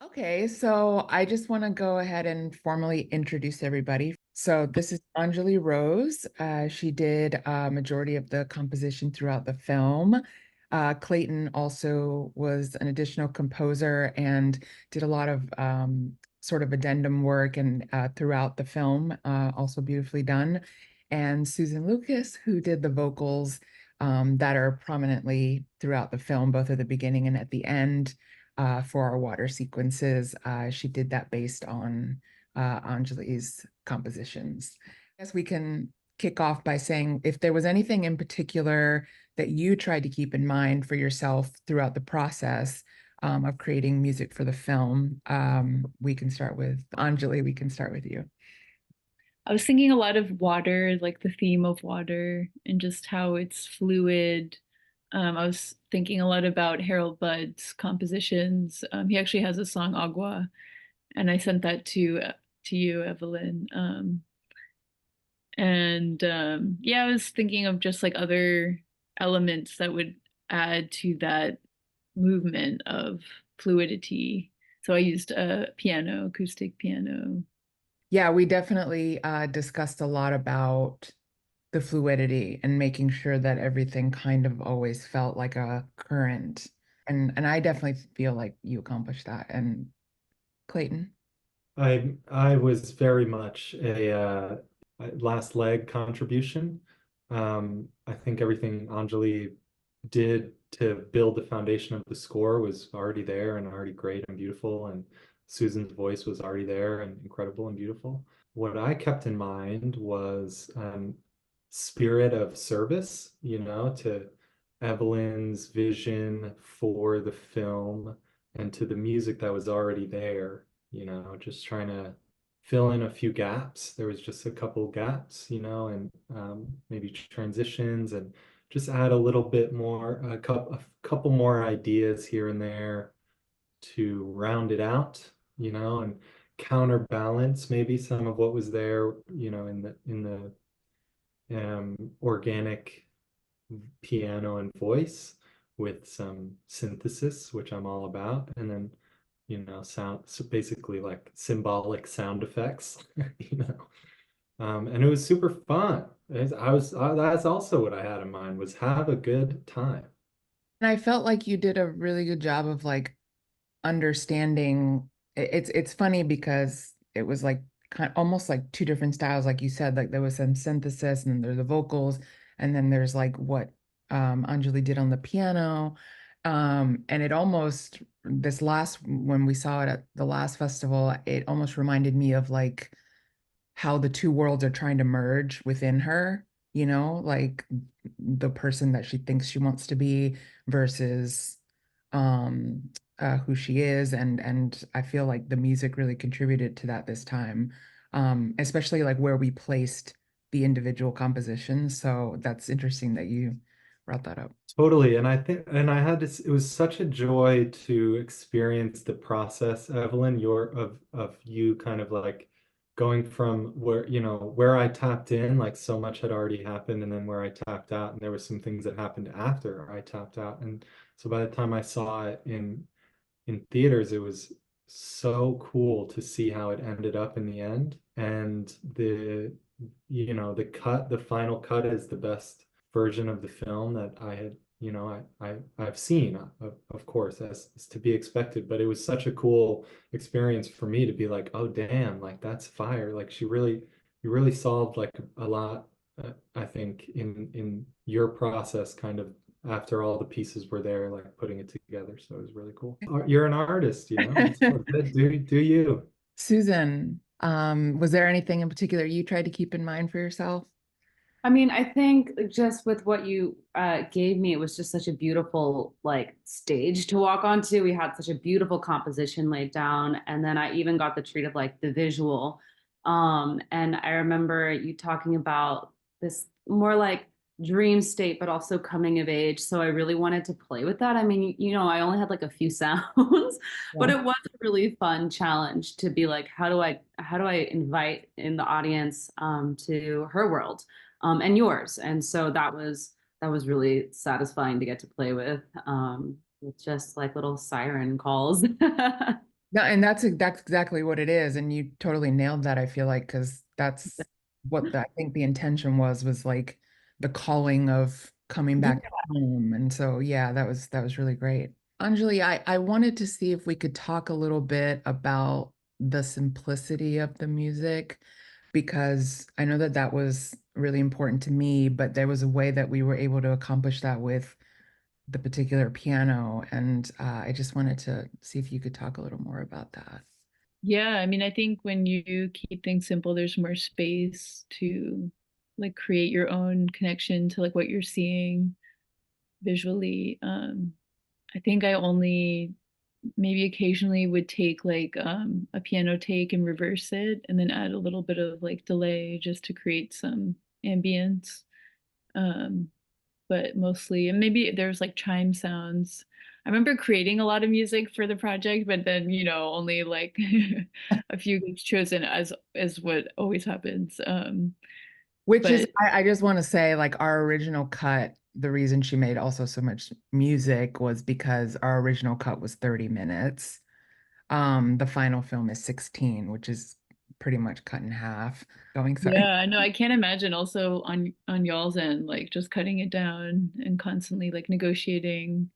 Okay, so I just want to go ahead and formally introduce everybody. So this is Anjali Rose. She did a majority of the composition throughout the film. Clayton also was an additional composer and did a lot of sort of addendum work and throughout the film, also beautifully done. And Susan Lucas, who did the vocals that are prominently throughout the film, both at the beginning and at the end for our water sequences. She did that based on Anjali's compositions. I guess we can kick off by saying if there was anything in particular that you tried to keep in mind for yourself throughout the process of creating music for the film. We can start with Anjali. We can start with you. I was thinking a lot of water, like the theme of water and just how it's fluid. I was thinking a lot about Harold Budd's compositions. He actually has a song Agua, and I sent that to you, Evelyn. And yeah, I was thinking of just like other elements that would add to that movement of fluidity. So I used a piano, acoustic piano. Yeah, we definitely discussed a lot about the fluidity and making sure that everything kind of always felt like a current. And I definitely feel like you accomplished that. And Clayton. I was very much a last leg contribution. I think everything Anjali did to build the foundation of the score was already there and already great and beautiful, and Susan's voice was already there and incredible and beautiful. What I kept in mind was spirit of service, to Evelyn's vision for the film and to the music that was already there, just trying to fill in a few gaps. There was just a couple gaps, and maybe transitions and just add a little bit more, a couple more ideas here and there to round it out, and counterbalance maybe some of what was there, in the organic piano and voice with some synthesis, which I'm all about, and then sound, so basically like symbolic sound effects, you know. And it was super fun. That's also what I had in mind was have a good time. And I felt like you did a really good job of like understanding. It's funny because it was like almost like two different styles, like you said, like there was some synthesis and then there's the vocals, and then there's like what Anjali did on the piano. And it almost this last when we saw it at the last festival, it almost reminded me of like how the two worlds are trying to merge within her, like the person that she thinks she wants to be versus who she is. And I feel like the music really contributed to that this time, especially like where we placed the individual compositions. So that's interesting that you brought that up. Totally. And I think, and I had this, it was such a joy to experience the process, Evelyn, of you kind of like going from where I tapped in, like so much had already happened, and then where I tapped out, and there were some things that happened after I tapped out. And so by the time I saw it in theaters, it was so cool to see how it ended up in the end. And the final cut is the best version of the film that I had, I've seen, of course, as to be expected. But it was such a cool experience for me to be like, oh damn, like that's fire. Like you really solved like a lot, I think, in your process, kind of after all the pieces were there, like putting it together. So it was really cool. You're an artist, it's all good. Do you? Susan, was there anything in particular you tried to keep in mind for yourself? I mean, I think just with what you gave me, it was just such a beautiful like stage to walk onto. We had such a beautiful composition laid down, and then I even got the treat of like the visual. And I remember you talking about this more like dream state, but also coming of age. So I really wanted to play with that. I mean, I only had like a few sounds, but Yeah. it was a really fun challenge to be like, how do I invite in the audience to her world? And yours. And so that was really satisfying to get to play with just like little siren calls. No, and that's exactly what it is. And you totally nailed that, I feel like, because that's what I think the intention was like the calling of coming Yeah. back home. And so yeah, that was really great. Anjali, I wanted to see if we could talk a little bit about the simplicity of the music, because I know that that was really important to me, but there was a way that we were able to accomplish that with the particular piano. And I just wanted to see if you could talk a little more about that. Yeah, I mean, I think when you keep things simple, there's more space to like create your own connection to like what you're seeing visually. I think I only maybe occasionally would take like a piano take and reverse it and then add a little bit of like delay just to create some ambience. Um, but mostly, and maybe there's like chime sounds. I remember creating a lot of music for the project, but then, only like a few gets chosen as what always happens. Which is, But I just want to say, like, our original cut, the reason she made also so much music was because our original cut was 30 minutes. The final film is 16, which is pretty much cut in half. Going, sorry. yeah, I know I can't imagine also on y'all's end, like just cutting it down and constantly like negotiating.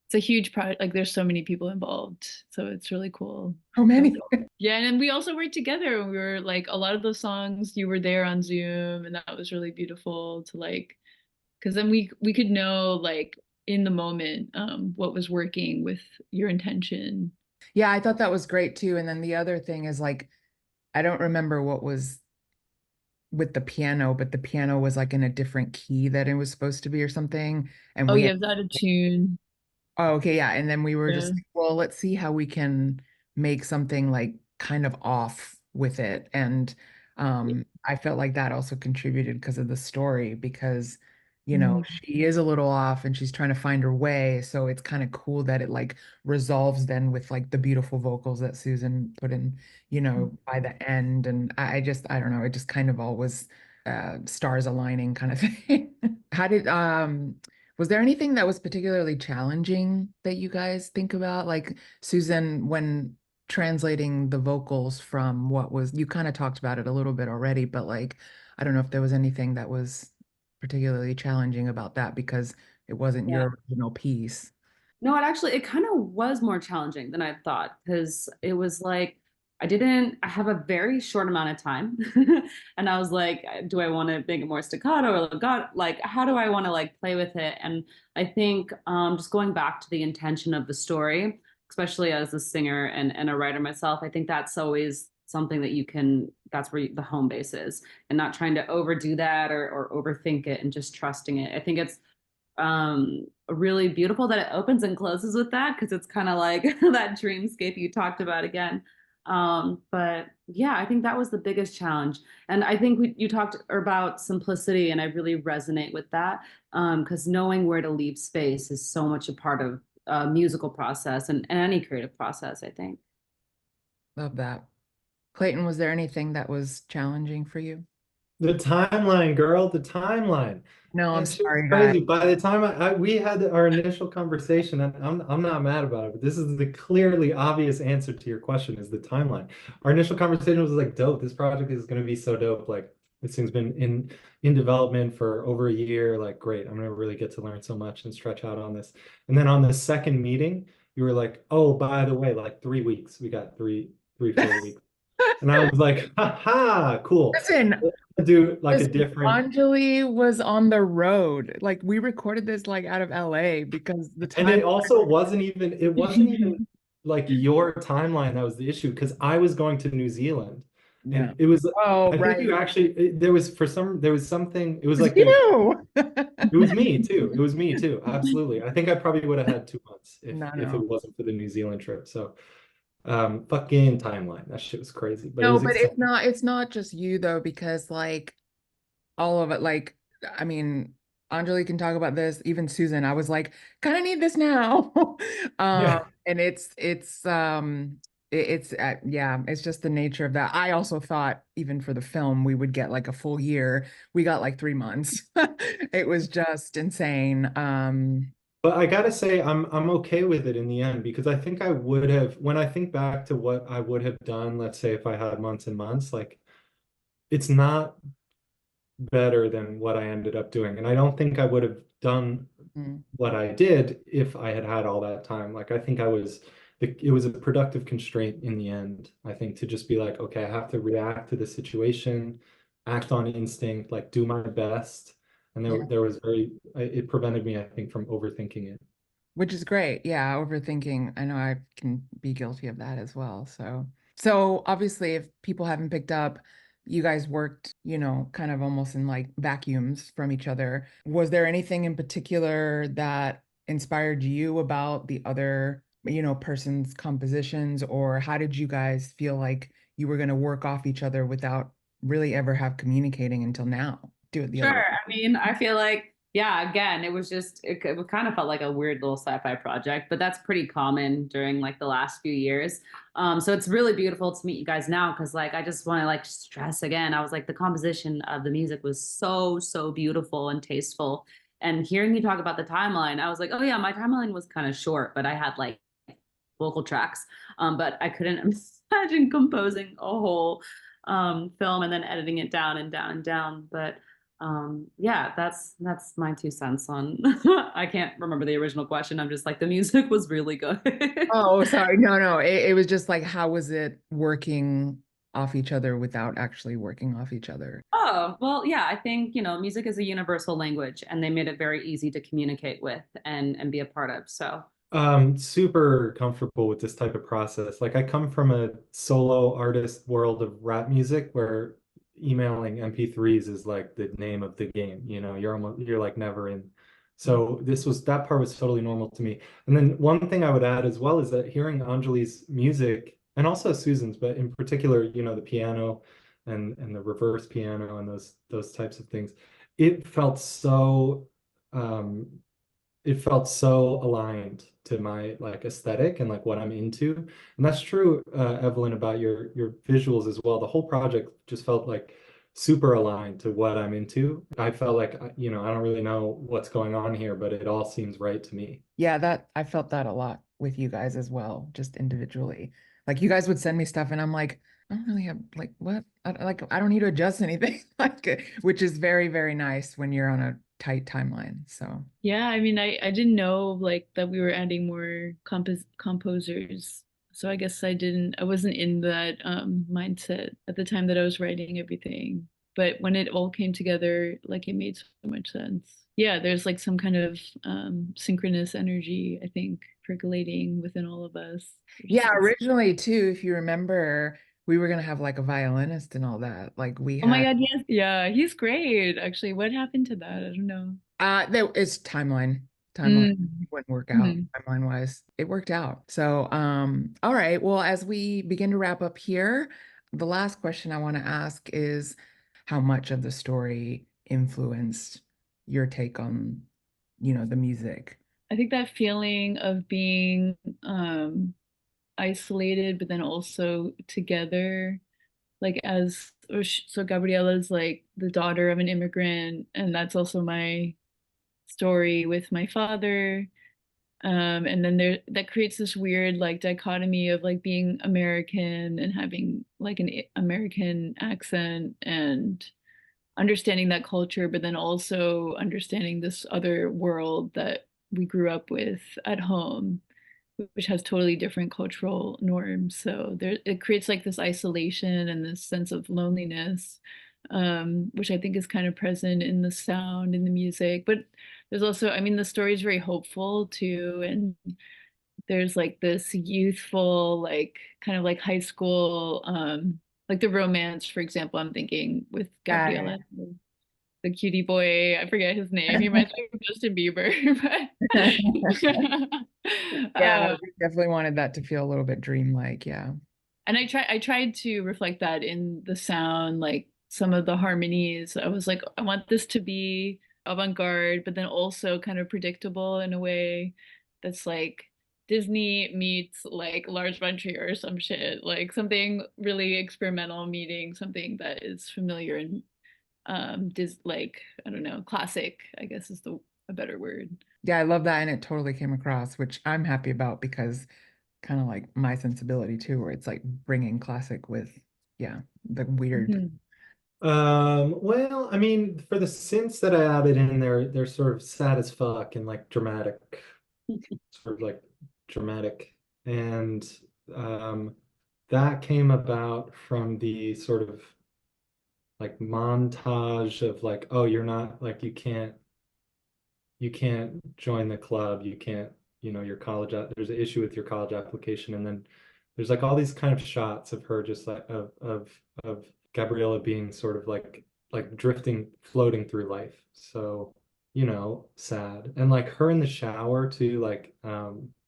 It's a huge project. Like there's so many people involved, so it's really cool. How many? Yeah, and then we also worked together. We were like a lot of those songs you were there on Zoom, and that was really beautiful to like because then we could know like in the moment what was working with your intention. Yeah, I thought that was great too. And then the other thing is like, I don't remember what was with the piano, but the piano was like in a different key that it was supposed to be or something. And Oh we yeah, had, is that a tune? oh, okay, yeah. And then we were just Yeah. like, well, let's see how we can make something like kind of off with it. And I felt like that also contributed because of the story, because, Mhm. she is a little off and she's trying to find her way. So it's kind of cool that it like resolves then with like the beautiful vocals that Susan put in, by the end. And I don't know, it just kind of all was stars aligning kind of thing. How did was there anything that was particularly challenging that you guys think about? Like Susan, when translating the vocals from what was, you kind of talked about it a little bit already, but like, I don't know if there was anything that was particularly challenging about that because it wasn't Yeah. your original piece. No, it kind of was more challenging than I thought because it was like I have a very short amount of time. And I was like, do I want to make it more staccato or legato? Like, how do I want to like play with it? And I think just going back to the intention of the story, especially as a singer and a writer myself, I think that's always something that that's where the home base is, and not trying to overdo that or overthink it and just trusting it. I think it's really beautiful that it opens and closes with that because it's kind of like that dreamscape you talked about again. But yeah, I think that was the biggest challenge. And I think you talked about simplicity, and I really resonate with that because knowing where to leave space is so much a part of a musical process and any creative process, I think. Love that. Clayton, was there anything that was challenging for you? The timeline, girl, the timeline. No, I'm That shit was sorry, guys. crazy. By the time we had our initial conversation, and I'm not mad about it, but this is the clearly obvious answer to your question is the timeline. Our initial conversation was like, dope, this project is gonna be so dope. Like this thing's been in development for over a year. Like, great, I'm gonna really get to learn so much and stretch out on this. And then on the second meeting, you were like, oh, by the way, like 3 weeks. We got three full weeks. And I was like, ha ha, cool. Listen, Do like a listen, different. Anjali was on the road. Like we recorded this like out of LA because the And time. it wasn't even like your timeline that was the issue because I was going to New Zealand Yeah. and it was Oh, I think right. you actually there was something it was It's like you. it was me too. It was me too. Absolutely. I think I probably would have had 2 months No, if it no. wasn't for the New Zealand trip. So fucking timeline. That shit was crazy, but it No, was but exciting. it's not just you though, because like all of it, like, I mean, Anjali can talk about this, even Susan. I was like, kind of need this now. Yeah. And yeah, it's just the nature of that. I also thought even for the film we would get like a full year. We got like 3 months. It was just insane. But I gotta say, I'm okay with it in the end because I think I would have, when I think back to what I would have done, let's say if I had months and months, like it's not better than what I ended up doing. And I don't think I would have done Mm. what I did if I had had all that time. Like I think it was a productive constraint in the end, I think, to just be like, okay, I have to react to the situation, act on instinct, like do my best. And Yeah. there was it prevented me, I think, from overthinking it. Which is great. Yeah, overthinking. I know I can be guilty of that as well. So obviously, if people haven't picked up, you guys worked, kind of almost in like vacuums from each other. Was there anything in particular that inspired you about the other, person's compositions, or how did you guys feel like you were going to work off each other without really ever have communicating until now? Do it the Sure. other way. I mean, I feel like, yeah, again, it was just, it kind of felt like a weird little sci-fi project, but that's pretty common during like the last few years. So it's really beautiful to meet you guys now because like I just want to like stress again. I was like the composition of the music was so, so beautiful and tasteful. And hearing you talk about the timeline, I was like, oh yeah, my timeline was kind of short, but I had like vocal tracks. But I couldn't imagine composing a whole film and then editing it down and down and down. But yeah, that's my 2 cents on I can't remember the original question. I'm just like the music was really good. Oh, sorry. No, no. It was just like, how was it working off each other without actually working off each other? Oh, well, yeah, I think, music is a universal language and they made it very easy to communicate with and be a part of. So, Super comfortable with this type of process. Like I come from a solo artist world of rap music where emailing MP3s is like the name of the game. You're like never in. So that part was totally normal to me. And then one thing I would add as well is that hearing Anjali's music and also Susan's, but in particular, the piano and the reverse piano and those types of things, it felt so um it felt so aligned to my like aesthetic and like what I'm into. And that's true, Evelyn, about your visuals as well. The whole project just felt like super aligned to what I'm into. I felt like, I don't really know what's going on here, but it all seems right to me. Yeah, that I felt that a lot with you guys as well, just individually. Like you guys would send me stuff and I'm like, I don't really have like what? I don't need to adjust anything. Like, which is very, very nice when you're on a tight timeline. So Yeah, I mean, I didn't know like that we were adding more composers. So I guess I wasn't in that mindset at the time that I was writing everything. But when it all came together, like it made so much sense. Yeah, there's like some kind of synchronous energy, I think, percolating within all of us. yeah, originally too, if you remember, we were gonna have like a violinist and all that. Like we Oh my had God, yes. Yeah, he's great. Actually, what happened to that? I don't know. there it's timeline. Timeline Mm. wouldn't work out Mhm. timeline wise. It worked out. So all right. Well, as we begin to wrap up here, the last question I want to ask is how much of the story influenced your take on, the music? I think that feeling of being isolated, but then also together, like so Gabriela's like the daughter of an immigrant, and that's also my story with my father. And then that creates this weird like dichotomy of like being American and having like an American accent and understanding that culture, but then also understanding this other world that we grew up with at home, which has totally different cultural norms. So it creates like this isolation and this sense of loneliness, which I think is kind of present in the sound, in the music. But there's also, I mean, the story is very hopeful too, and there's like this youthful, like kind of like high school, like the romance, for example, I'm thinking with Yeah. Gabriela, the cutie boy. I forget his name. He reminds me of Justin Bieber, but Yeah, we definitely wanted that to feel a little bit dreamlike. Yeah. and I tried to reflect that in the sound, like some of the harmonies. I was like, I want this to be avant-garde, but then also kind of predictable in a way that's like Disney meets like Large Frontier or some shit, like something really experimental meeting something that is familiar and like I don't know, classic, I guess is a better word. Yeah, I love that. And it totally came across, which I'm happy about because kind of like my sensibility too, where it's like bringing classic with, yeah, the weird. Mhm. Well, I mean, for the synths that I added in there, they're sort of sad as fuck and like dramatic, sort of like dramatic. And um, that came about from the sort of like montage of like, oh, you're not like you can't join the club, you can't, you know, your there's an issue with your college application, and then there's like all these kind of shots of her just like of Gabriela being sort of like drifting, floating through life. So, you know, sad. And like her in the shower too, like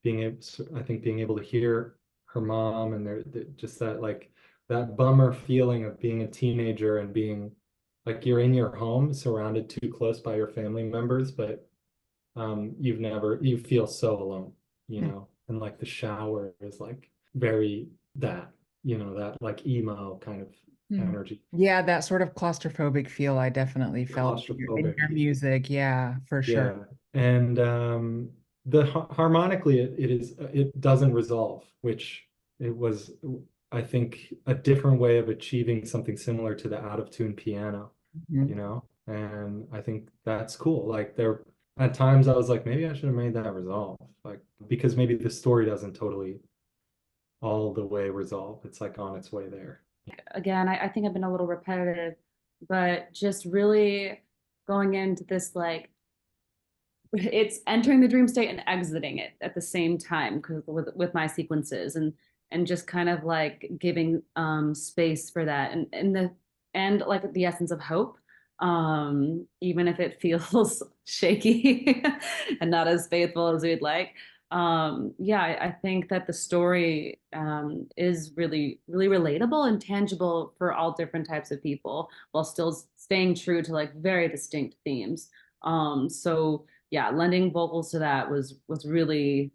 being able, I think being able to hear her mom and just that like that bummer feeling of being a teenager and being like you're in your home surrounded too close by your family members, but you feel so alone, you know, and like the shower is like very that, you know, that like emo kind of Mm. energy. Yeah, that sort of claustrophobic feel I definitely felt in Claustrophobic. your music. Yeah, for sure. Yeah. And the harmonically it doesn't resolve, which it was I think a different way of achieving something similar to the out of tune piano, you Mhm. know? And I think that's cool. Like there at times I was like, maybe I should have made that resolve. Like because maybe the story doesn't totally all the way resolve. It's like on its way there. Again, I think I've been a little repetitive, but just really going into this like it's entering the dream state and exiting it at the same time because with my sequences and just kind of like giving space for that and like the essence of hope, even if it feels shaky and not as faithful as we'd like. Yeah, I think that the story is really relatable and tangible for all different types of people while still staying true to like very distinct themes. So yeah, lending vocals to that was really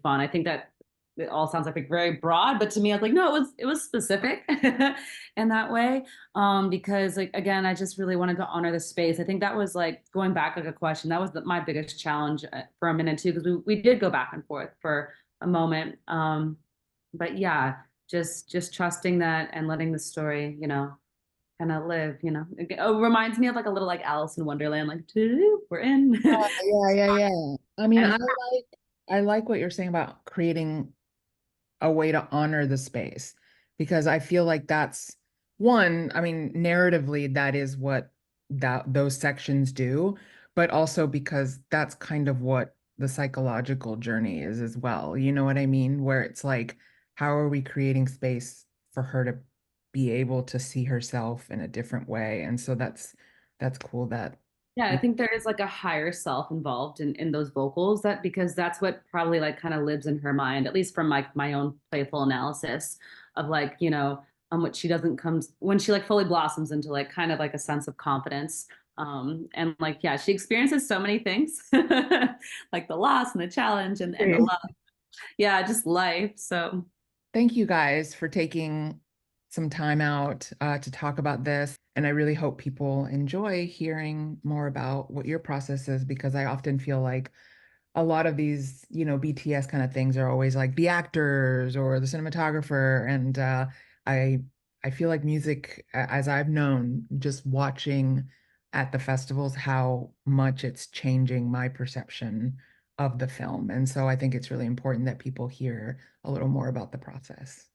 fun. I think that it all sounds like very broad, but to me, I was like, no, it was specific in that way. Because like again, I just really wanted to honor the space. I think that was like going back like a question. That was my biggest challenge for a minute too, because we did go back and forth for a moment. But yeah, just trusting that and letting the story, you know, kind of live, you know. It reminds me of like a little like Alice in Wonderland, like we're in. Yeah, yeah, yeah. I mean, And I like what you're saying about creating a way to honor the space because I feel like that's one, I mean, narratively, that is what those sections do, but also because that's kind of what the psychological journey is as well. You know what I mean? Where it's like, how are we creating space for her to be able to see herself in a different way? And so that's cool that yeah, I you think there is like a higher self involved in those vocals that because that's what probably like kind of lives in her mind, at least from like my own playful analysis of like, you know, what she doesn't come when she like fully blossoms into like kind of like a sense of confidence. And like, yeah, she experiences so many things like the loss and the challenge and the love. Yeah, just life. So Thank you guys for taking some time out to talk about this. And I really hope people enjoy hearing more about what your process is because I often feel like a lot of these, BTS kind of things are always like the actors or the cinematographer. And I I feel like music, as I've known, just watching at the festivals, how much it's changing my perception of the film. And so I think it's really important that people hear a little more about the process.